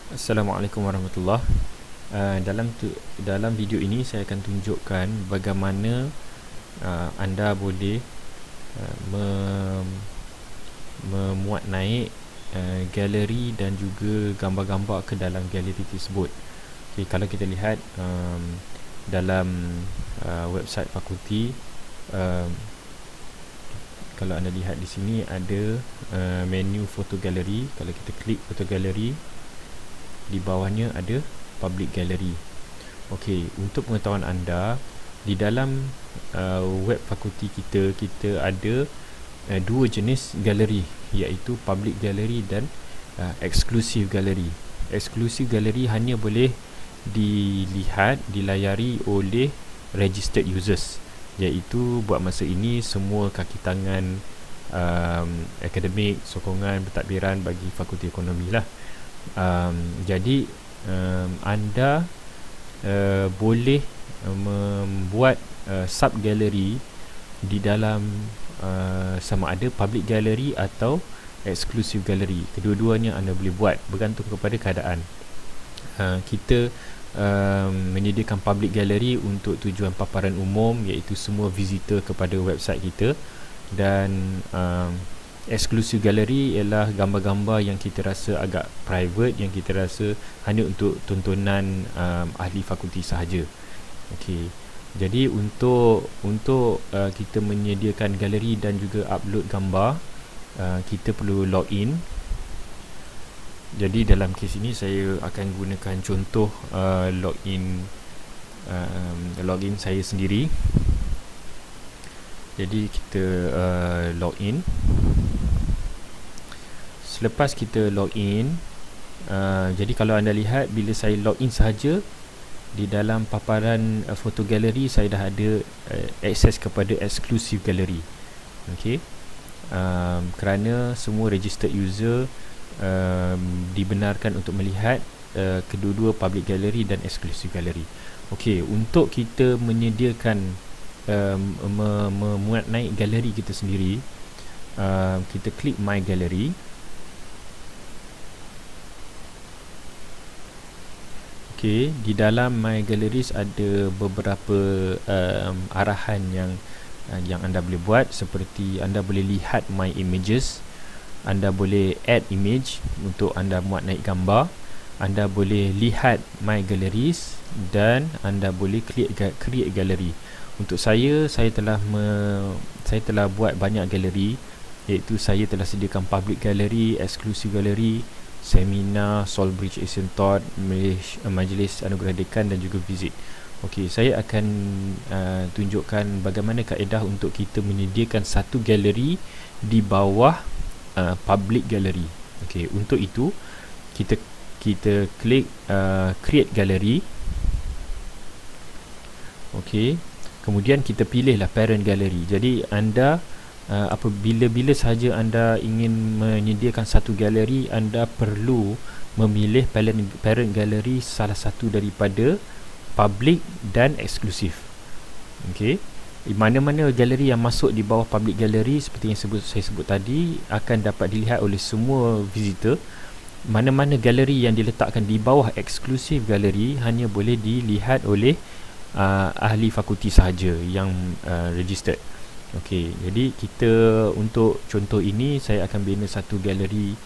Assalamualaikum warahmatullahi. Dalam video ini saya akan tunjukkan bagaimana anda boleh memuat naik galeri dan juga gambar-gambar ke dalam galeri tersebut. Okay, kalau kita lihat dalam website fakulti, kalau anda lihat di sini ada menu foto galeri. Kalau kita klik foto galeri, di bawahnya ada public gallery. Okey, untuk pengetahuan anda, di dalam web fakulti kita ada dua jenis galeri, iaitu public gallery dan exclusive gallery. Exclusive gallery hanya boleh dilayari oleh registered users, iaitu buat masa ini semua kaki tangan akademik, sokongan, pentadbiran bagi fakulti ekonomi lah. Jadi anda boleh membuat sub gallery di dalam sama ada public gallery atau exclusive gallery. Kedua-duanya anda boleh buat, bergantung kepada keadaan. Kita menyediakan public gallery untuk tujuan paparan umum, iaitu semua visitor kepada website kita, dan exclusive gallery ialah gambar-gambar yang kita rasa agak private, yang kita rasa hanya untuk tontonan ahli fakulti sahaja. Okey. Jadi untuk kita menyediakan galeri dan juga upload gambar, kita perlu login. Jadi dalam kes ini saya akan gunakan contoh login saya sendiri. Jadi kita login. Selepas kita login, jadi kalau anda lihat, bila saya login sahaja, di dalam paparan foto galeri saya dah ada akses kepada exclusive gallery. Okey. Kerana semua registered user dibenarkan untuk melihat kedua-dua public gallery dan exclusive gallery. Okey, untuk kita menyediakan memuat naik galeri kita sendiri, kita klik my gallery. Okey, di dalam my galleries ada beberapa arahan yang anda boleh buat, seperti anda boleh lihat my images, anda boleh add image untuk anda muat naik gambar, anda boleh lihat my galleries, dan anda boleh create gallery. Untuk saya telah buat banyak galeri, iaitu saya telah sediakan public gallery, exclusive gallery, seminar, Solbridge Asian Thought, Majlis Anugerah Dekan dan juga visit. Okey, saya akan tunjukkan bagaimana kaedah untuk kita menyediakan satu galeri di bawah public gallery. Okey, untuk itu kita klik create gallery. Okey, kemudian kita pilihlah parent gallery. Jadi anda apabila sahaja anda ingin menyediakan satu galeri, anda perlu memilih parent gallery salah satu daripada public dan eksklusif. Okey, mana-mana galeri yang masuk di bawah public gallery, seperti yang saya sebut tadi, akan dapat dilihat oleh semua visitor. Mana-mana galeri yang diletakkan di bawah eksklusif gallery hanya boleh dilihat oleh ahli fakulti sahaja yang registered. Okey, jadi kita untuk contoh ini saya akan bina satu galeri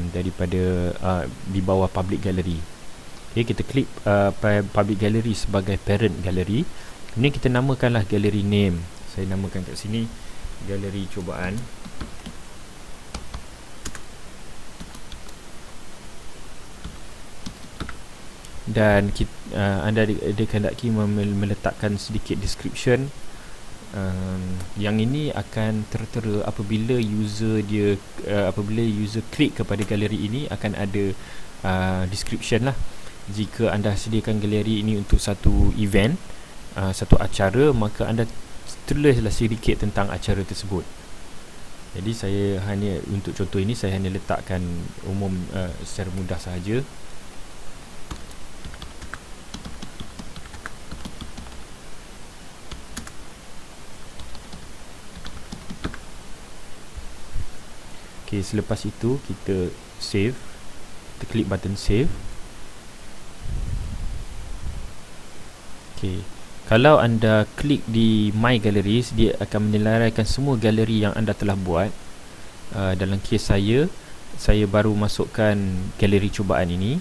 daripada di bawah public gallery. Okey, kita klik public gallery sebagai parent gallery. Kemudian kita namakanlah gallery name. Saya namakan kat sini galeri cubaan. Dan anda dikehendaki meletakkan sedikit description. Yang ini akan tertera apabila user klik kepada galeri ini, akan ada description lah. Jika anda sediakan galeri ini untuk satu event, satu acara, maka anda tulislah sedikit tentang acara tersebut. Jadi saya hanya, untuk contoh ini, saya hanya letakkan umum secara mudah sahaja. Okay, selepas itu kita save. kita klik button save. Okay. Kalau anda klik di My Galleries, dia akan menyelarikan semua galeri yang anda telah buat. Dalam kes saya baru masukkan galeri cubaan ini,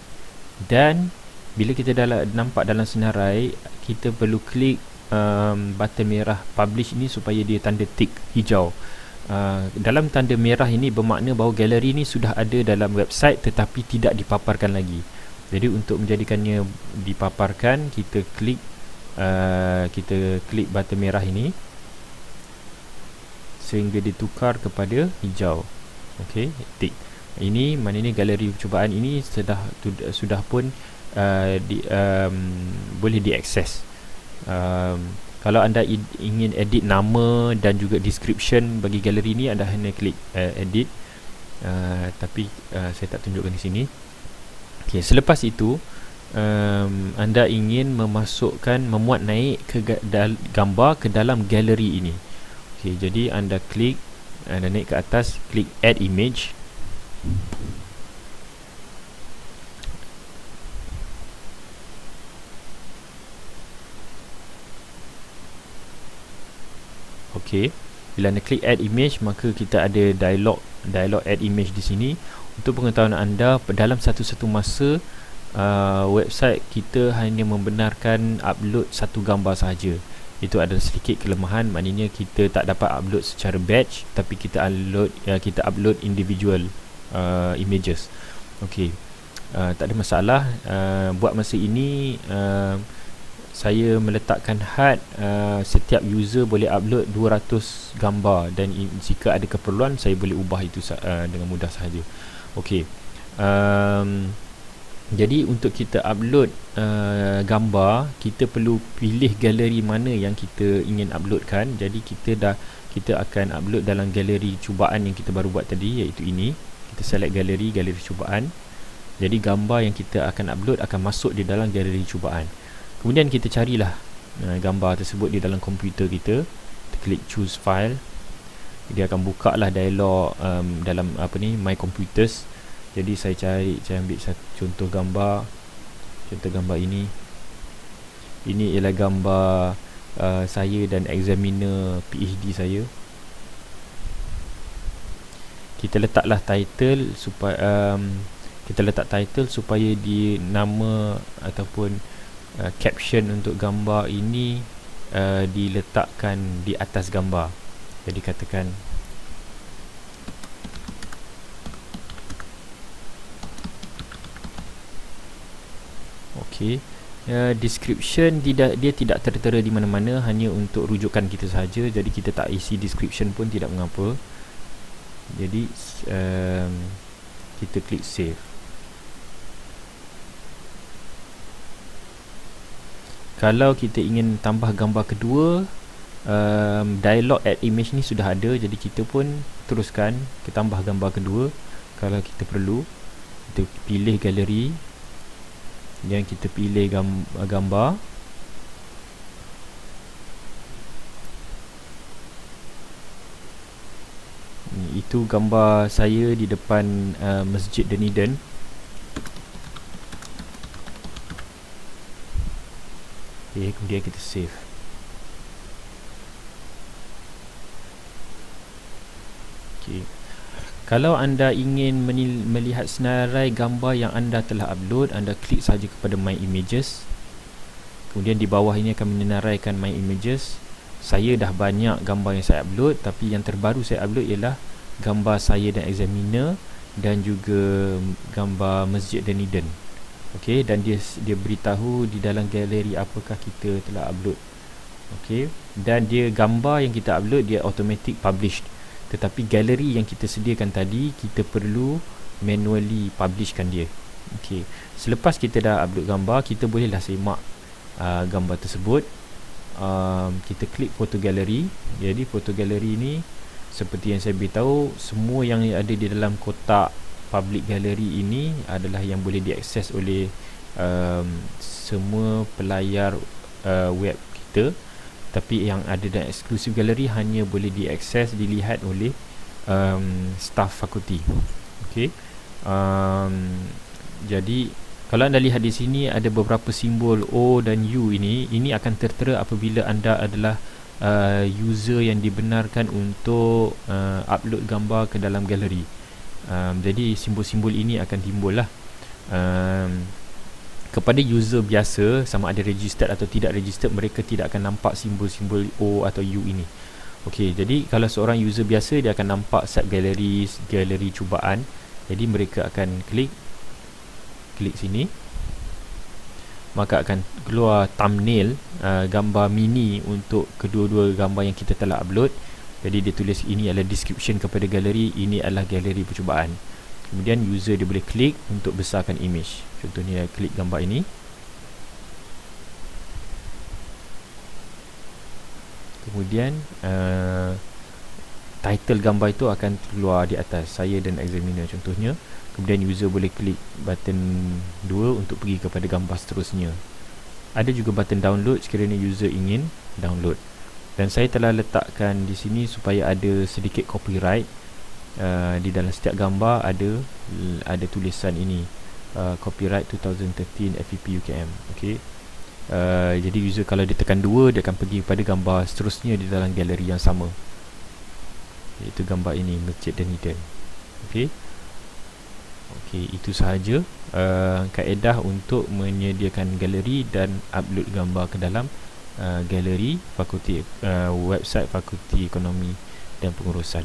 dan bila kita nampak dalam senarai, kita perlu klik button merah publish ini supaya dia tanda tick hijau. Dalam tanda merah ini bermakna bahawa galeri ini sudah ada dalam website tetapi tidak dipaparkan lagi. Jadi untuk menjadikannya dipaparkan, kita klik button merah ini sehingga ditukar kepada hijau. Okey, tick. Ini maknanya galeri percubaan ini sudah pun boleh diakses. Kalau anda ingin edit nama dan juga description bagi galeri ini, anda hanya klik edit. Tapi saya tak tunjukkan di sini. Okey, selepas itu anda ingin memuat naik gambar ke dalam galeri ini. Okey, jadi anda naik ke atas, klik add image. Okey, bila anda klik add image, maka kita ada dialog add image di sini. Untuk pengetahuan anda, dalam satu masa website kita hanya membenarkan upload satu gambar sahaja. Itu adalah sedikit kelemahan, maknanya kita tak dapat upload secara batch, tapi kita upload individual images. Okey, tak ada masalah. Buat masa ini saya meletakkan had setiap user boleh upload 200 gambar, dan jika ada keperluan saya boleh ubah itu dengan mudah sahaja. Okey, jadi untuk kita upload gambar, kita perlu pilih galeri mana yang kita ingin uploadkan. Jadi kita akan upload dalam galeri cubaan yang kita baru buat tadi, iaitu ini. Kita select galeri cubaan. Jadi gambar yang kita akan upload akan masuk di dalam galeri cubaan. Kemudian kita carilah gambar tersebut di dalam komputer kita. Kita klik choose file. Dia akan buka lah dialog dalam My Computers. Jadi saya ambil satu contoh gambar ini. Ini ialah gambar saya dan examiner PhD saya. Kita letaklah title supaya di nama ataupun caption untuk gambar ini diletakkan di atas gambar. Jadi katakan description dia tidak tertera di mana-mana, hanya untuk rujukan kita sahaja. Jadi kita tak isi description pun tidak mengapa. Jadi kita klik save. Kalau kita ingin tambah gambar kedua, dialog add image ni sudah ada, jadi kita pun teruskan kita tambah gambar kedua. Kalau kita perlu, kita pilih galeri dan kita pilih gambar. Itu gambar saya di depan Masjid Dunedin. Okay, kemudian kita save. Okay. Kalau anda ingin melihat senarai gambar yang anda telah upload, anda klik saja kepada My Images. Kemudian di bawah ini akan menyenaraikan My Images. Saya dah banyak gambar yang saya upload, tapi yang terbaru saya upload ialah gambar saya dan examiner dan juga gambar Masjid Dunedin. Okey, dan dia beritahu di dalam galeri apakah kita telah upload. Okey, dan dia gambar yang kita upload dia automatic published. Tetapi galeri yang kita sediakan tadi, kita perlu manually publishkan dia. Okey, selepas kita dah upload gambar, kita bolehlah semak gambar tersebut. Kita klik foto galeri. Jadi foto galeri ni seperti yang saya beritahu, semua yang ada di dalam kotak public gallery ini adalah yang boleh diakses oleh semua pelayar web kita. Tapi yang ada dalam exclusive gallery hanya boleh diakses, dilihat oleh staff fakulti. Okey, Jadi kalau anda lihat di sini ada beberapa simbol O dan U ini akan tertera apabila anda adalah user yang dibenarkan untuk upload gambar ke dalam galeri. Jadi simbol-simbol ini akan timbul lah. Kepada user biasa, sama ada registered atau tidak registered, mereka tidak akan nampak simbol-simbol O atau U ini. Okey, jadi kalau seorang user biasa, dia akan nampak subgaleri, galeri cubaan. Jadi mereka akan klik sini, maka akan keluar thumbnail, gambar mini untuk kedua-dua gambar yang kita telah upload. Jadi dia tulis ini adalah description kepada galeri, ini adalah galeri percubaan. Kemudian user dia boleh klik untuk besarkan image. Contohnya klik gambar ini, kemudian title gambar itu akan keluar di atas, saya dan examiner contohnya. Kemudian user boleh klik button 2 untuk pergi kepada gambar seterusnya. Ada juga button download sekiranya user ingin download. Dan saya telah letakkan di sini supaya ada sedikit copyright. Di dalam setiap gambar ada tulisan ini, copyright 2013 FEP UKM. Okey. Jadi user kalau dia tekan 2, dia akan pergi kepada gambar seterusnya di dalam galeri yang sama, iaitu gambar ini, Masjid dan Eden. Okey. Okey, itu sahaja kaedah untuk menyediakan galeri dan upload gambar ke dalam galeri fakulti, website Fakulti Ekonomi dan Pengurusan.